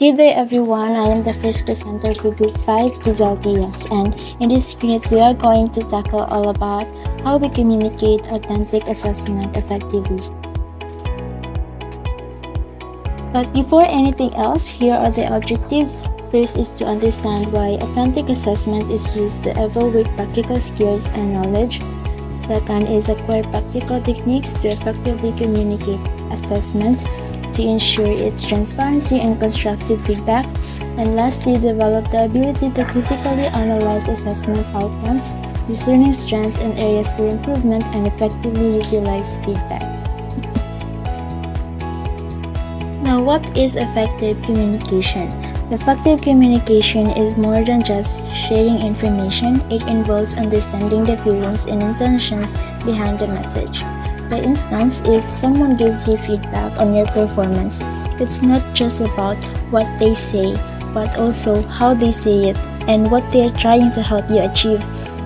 Good day everyone, I am the first presenter for Group 5, Rizal Diaz, and in this unit we are going to tackle all about how we communicate authentic assessment effectively. But before anything else, here are the objectives. First is to understand why authentic assessment is used to evaluate practical skills and knowledge. Second is acquire practical techniques to effectively communicate assessment to ensure its transparency and constructive feedback. And lastly, develop the ability to critically analyze assessment outcomes, discerning strengths and areas for improvement, and effectively utilize feedback. Now, what is effective communication? Effective communication is more than just sharing information. It involves understanding the feelings and intentions behind the message. For instance, if someone gives you feedback on your performance, it's not just about what they say, but also how they say it and what they're trying to help you achieve.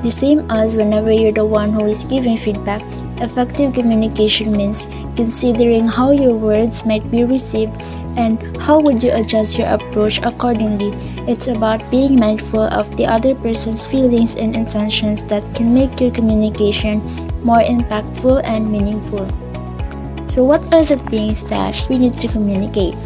The same as whenever you're the one who is giving feedback, effective communication means considering how your words might be received and how would you adjust your approach accordingly. It's about being mindful of the other person's feelings and intentions that can make your communication more impactful and meaningful. So what are the things that we need to communicate?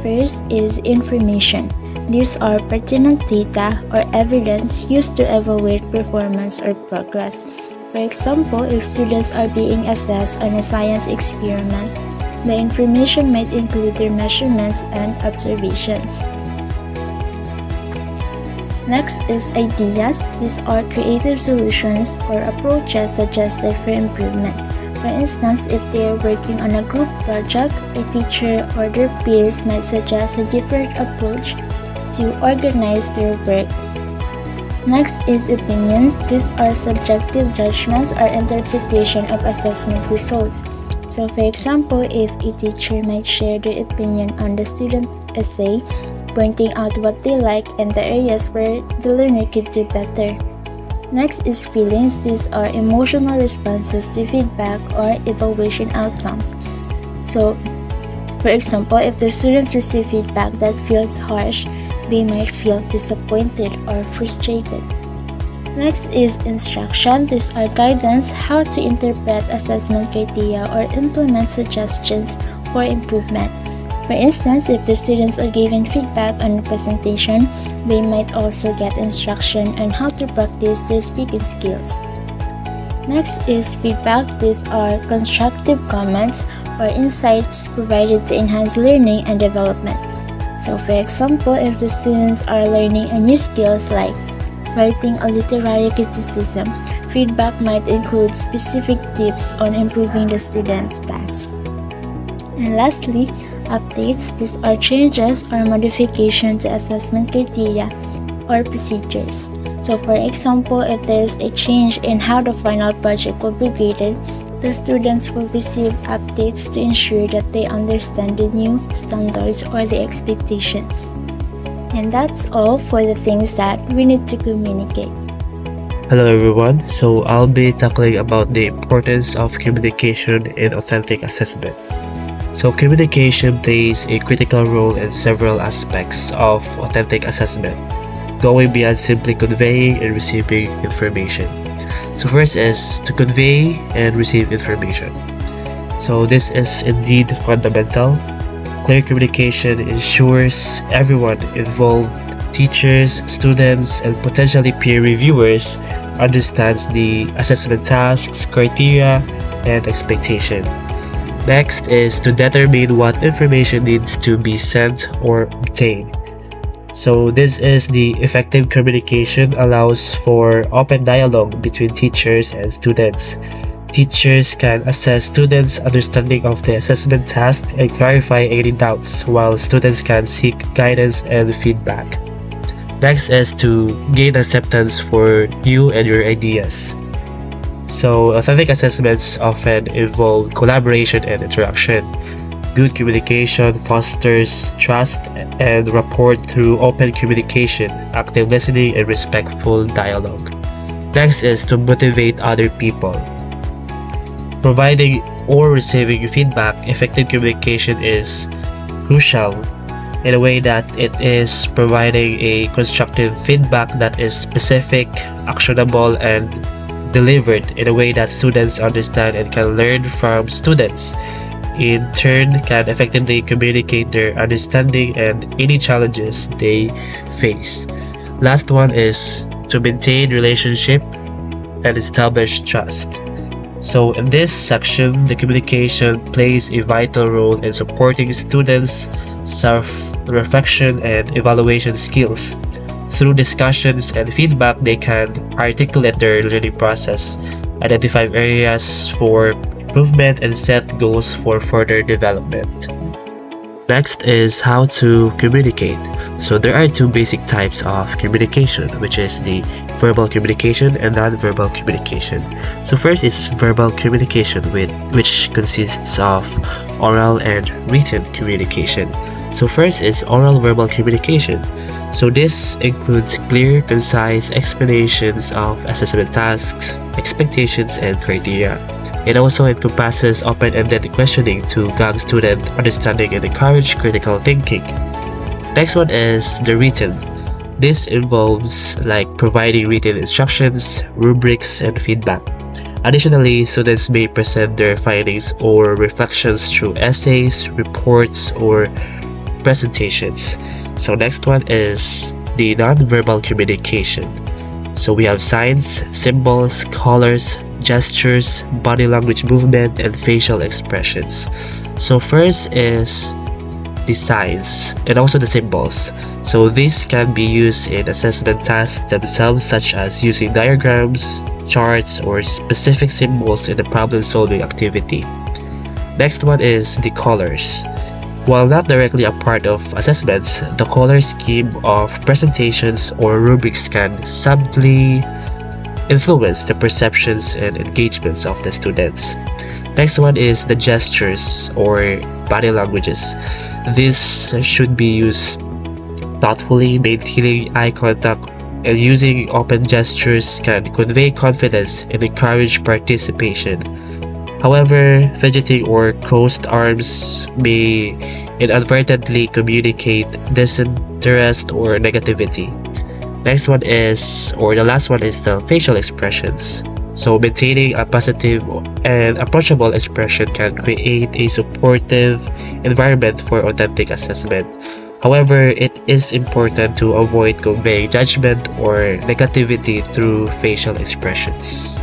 First is information. These are pertinent data or evidence used to evaluate performance or progress. For example, if students are being assessed on a science experiment, the information might include their measurements and observations. Next is ideas. These are creative solutions or approaches suggested for improvement. For instance, if they are working on a group project, a teacher or their peers might suggest a different approach to organize their work. Next is opinions. These are subjective judgments or interpretation of assessment results. So for example, if a teacher might share their opinion on the student essay, pointing out what they like and the areas where the learner could do better. Next is feelings. These are emotional responses to feedback or evaluation outcomes. So for example, if the students receive feedback that feels harsh, they might feel disappointed or frustrated. Next is instruction. These are guidance how to interpret assessment criteria or implement suggestions for improvement. For instance, if the students are given feedback on a presentation, they might also get instruction on how to practice their speaking skills. Next is feedback. These are constructive comments or insights provided to enhance learning and development. So for example, if the students are learning a new skills like writing a literary criticism, feedback might include specific tips on improving the student's task. And lastly, updates. These are changes or modification to assessment criteria or procedures. So for example, if there is a change in how the final project will be graded, the students will receive updates to ensure that they understand the new standards or the expectations. And that's all for the things that we need to communicate. Hello everyone, so I'll be tackling about the importance of communication in authentic assessment. So communication plays a critical role in several aspects of authentic assessment, going beyond simply conveying and receiving information. So first is to convey and receive information. So this is indeed fundamental. Clear communication ensures everyone involved, teachers, students, and potentially peer reviewers understands the assessment tasks, criteria, and expectation. Next is to determine what information needs to be sent or obtained. So this is the effective communication allows for open dialogue between teachers and students. Teachers can assess students' understanding of the assessment task and clarify any doubts, while students can seek guidance and feedback. Next is to gain acceptance for you and your ideas. So authentic assessments often involve collaboration and interaction. Good communication fosters trust and rapport through open communication, active listening, and respectful dialogue. Next is to motivate other people. Providing or receiving feedback, effective communication is crucial in a way that it is providing a constructive feedback that is specific, actionable, and delivered in a way that students understand and can learn from students. In turn, can effectively communicate their understanding and any challenges they face. Last one is to maintain relationship and establish trust. So in this section, the communication plays a vital role in supporting students' self-reflection and evaluation skills. Through discussions and feedback, they can articulate their learning process, identify areas for improvement, and set goals for further development. Next is how to communicate. So there are two basic types of communication, which is the verbal communication and non-verbal communication. So first is verbal communication, which consists of oral and written communication. So first is oral verbal communication. So this includes clear, concise explanations of assessment tasks, expectations, and criteria. It also encompasses open-ended questioning to gauge student understanding and encourage critical thinking. Next one is the written. This involves providing written instructions, rubrics, and feedback. Additionally, students may present their findings or reflections through essays, reports, or presentations. So next one is the non-verbal communication. So we have signs, symbols, colors, gestures, body language movement, and facial expressions. So first is the signs and also the symbols. So these can be used in assessment tasks themselves, such as using diagrams, charts, or specific symbols in the problem-solving activity. Next one is the colors. While not directly a part of assessments, the color scheme of presentations or rubrics can subtly influence the perceptions and engagements of the students. Next one is the gestures or body languages. This should be used thoughtfully. Maintaining eye contact and using open gestures can convey confidence and encourage participation. However, fidgeting or crossed arms may inadvertently communicate disinterest or negativity. Next one is, or the last one is the facial expressions. So maintaining a positive and approachable expression can create a supportive environment for authentic assessment. However, it is important to avoid conveying judgment or negativity through facial expressions.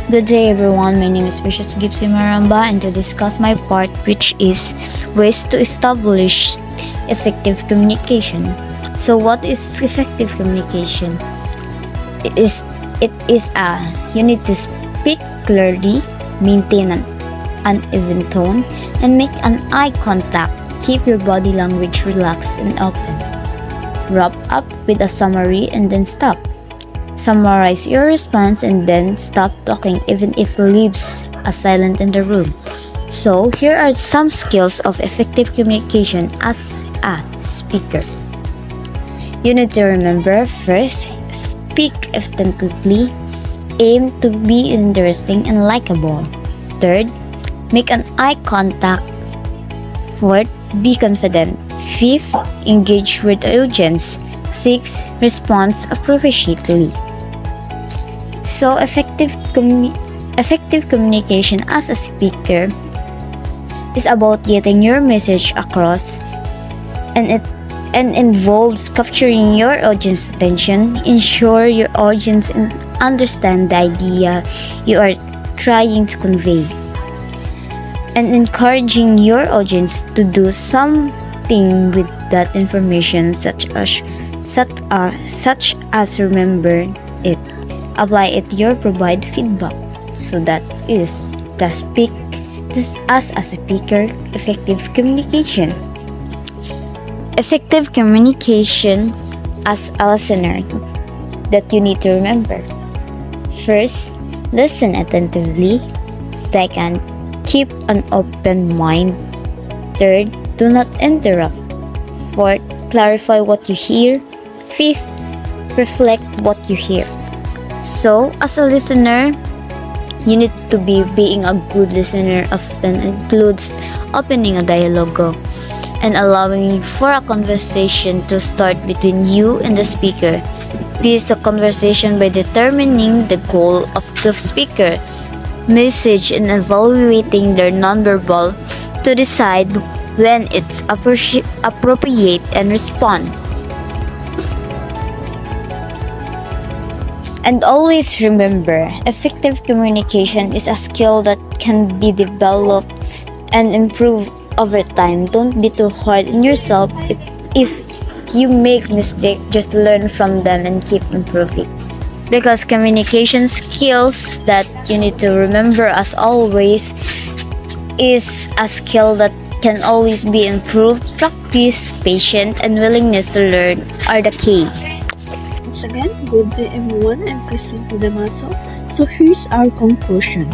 Good day everyone, my name is Precious Gipsy Maramba, and to discuss my part, which is ways to establish effective communication. So what is effective communication? It is you need to speak clearly, maintain an even tone, and make an eye contact. Keep your body language relaxed and open. Wrap up with a summary and then stop. Summarize your response and then stop talking even if leaves a silent in the room. So here are some skills of effective communication as a speaker. You need to remember: first, speak attentively. Aim to be interesting and likable. Third, make an eye contact. Fourth, be confident. Fifth, engage with the audience. Sixth, respond appropriately. So effective communication as a speaker is about getting your message across, and it involves capturing your audience's attention, ensure your audience understand the idea you are trying to convey, and encouraging your audience to do something with that information, such as remember it, apply it, or provide feedback. So that is this as a speaker, effective communication. Effective communication as a listener that you need to remember. First, listen attentively. Second, keep an open mind. Third, do not interrupt. Fourth, clarify what you hear. Fifth, reflect what you hear. So, as a listener, you need to be being a good listener often includes opening a dialogue and allowing for a conversation to start between you and the speaker. This is a conversation by determining the goal of the speaker, message, and evaluating their nonverbal to decide when it's appropriate and respond. And always remember, effective communication is a skill that can be developed and improved over time. Don't be too hard on yourself. If you make mistakes, just learn from them and keep improving. Because communication skills that you need to remember as always is a skill that can always be improved. Practice, patience, and willingness to learn are the key. Once again, good day everyone, I'm Christine Damaso. So here's our conclusion.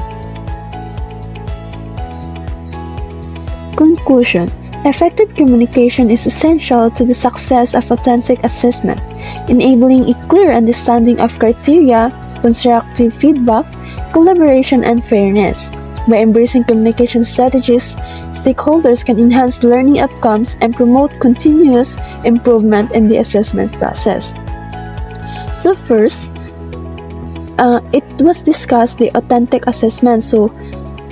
Conclusion. Effective communication is essential to the success of authentic assessment, enabling a clear understanding of criteria, constructive feedback, collaboration, and fairness. By embracing communication strategies, stakeholders can enhance learning outcomes and promote continuous improvement in the assessment process. So first, it was discussed the authentic assessment. So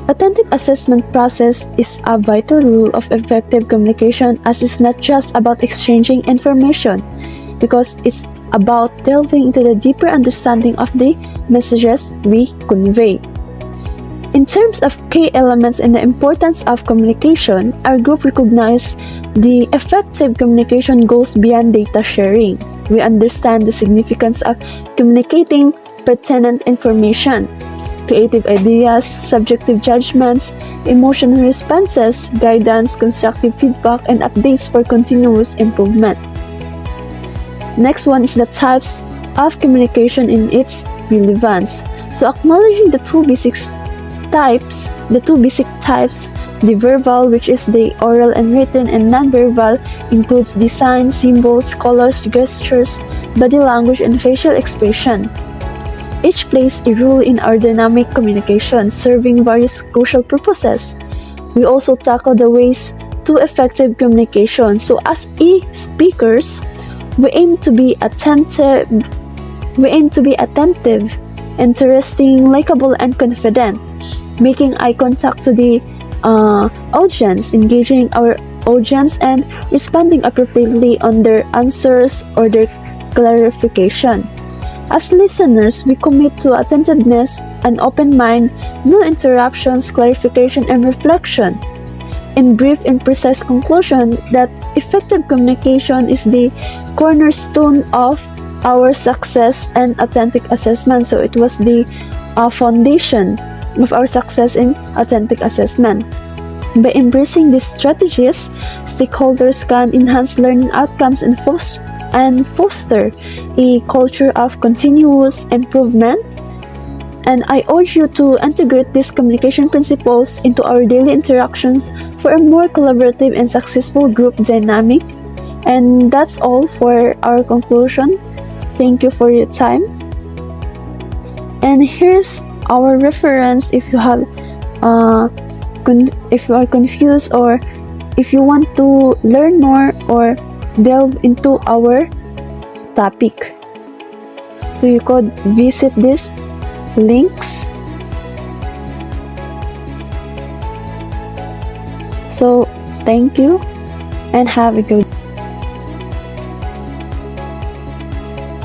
authentic assessment process is a vital rule of effective communication, as it's not just about exchanging information, because it's about delving into the deeper understanding of the messages we convey. In terms of key elements and the importance of communication, our group recognized the effective communication goes beyond data sharing. We understand the significance of communicating pertinent information, creative ideas, subjective judgments, emotional responses, guidance, constructive feedback, and updates for continuous improvement. Next one is the types of communication in its relevance. So acknowledging the two basic types, the verbal, which is the oral and written, and non-verbal includes design, symbols, colors, gestures, body language, and facial expression. Each plays a role in our dynamic communication, serving various crucial purposes. We also tackle the ways to effective communication. So as speakers, we aim to be attentive, interesting, likable, and confident, making eye contact to the audience, engaging our audience, and responding appropriately on their answers or their clarification. As listeners, we commit to attentiveness, an open mind, no interruptions, clarification, and reflection. In brief and precise conclusion, that effective communication is the cornerstone of our success and authentic assessment. So it was the foundation of our success in authentic assessment. By embracing these strategies, stakeholders can enhance learning outcomes and foster a culture of continuous improvement. And I urge you to integrate these communication principles into our daily interactions for a more collaborative and successful group dynamic. And that's all for our conclusion. Thank you for your time. And here's our reference if you have if you are confused, or if you want to learn more or delve into our topic. So you could visit these links. So thank you and have a good